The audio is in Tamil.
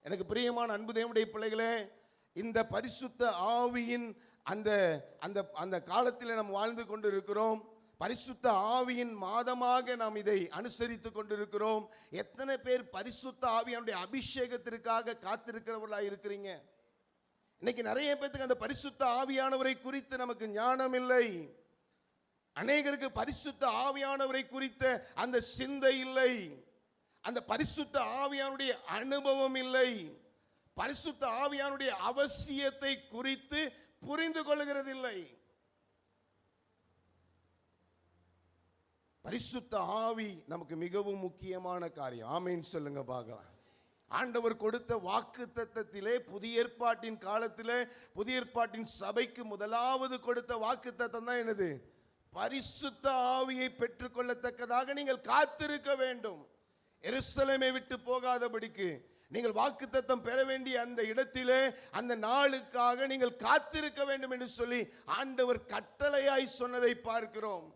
எனக்கு பிரியமான அன்பு தேவனுடைய பிள்ளைகளே, இந்த பரிசுத்த ஆவியின் அந்த அந்த அந்த காலத்தில் நாம் வாழ்ந்து கொண்டு இருக்கிறோம். பரிசுத்த ஆவியின் மாதமாக நாம் இதை அனுசரித்து கொண்டிருக்கிறோம். எத்தனை பேர் பரிசுத்த ஆவியானுடைய அபிஷேகத்திற்காக காத்திருக்கிறவர்களாக இருக்கிறீங்க? இன்னைக்கு நிறைய பேருக்கு அந்த பரிசுத்த ஆவியானவரை குறித்து நமக்கு ஞானம் இல்லை. அநேகருக்கு பரிசுத்த ஆவியானவரை குறித்த அந்த சிந்தை இல்லை, அந்த பரிசுத்த ஆவியானுடைய அனுபவம் இல்லை, பரிசுத்த ஆவியானுடைய அவசியத்தை குறித்து புரிந்து கொள்கிறதில்லை. பரிசுத்த ஆவி நமக்கு மிகவும் முக்கியமான காரியம். ஆமென் சொல்லுங்க பார்க்கலாம். ஆண்டவர் கொடுத்த வாக்குத்தத்தத்திலே, புதிய ஏற்பாட்டின் காலத்திலே, புதிய ஏற்பாட்டின் சபைக்கு முதலாவது கொடுத்த வாக்குத்தத்தம் தான் என்னது? பரிசுத்த ஆவியை பெற்றுக்கொள்ளத்தக்கதாக நீங்கள் காத்திருக்க வேண்டும். எருசலேமை விட்டு போகாதபடிக்கு நீங்கள் வாக்குத்தத்தம் பெற வேண்டிய அந்த இடத்திலே அந்த நாளுக்காக நீங்கள் காத்திருக்க வேண்டும் என்று சொல்லி ஆண்டவர் கட்டளையாய் சொன்னதை பார்க்கிறோம்.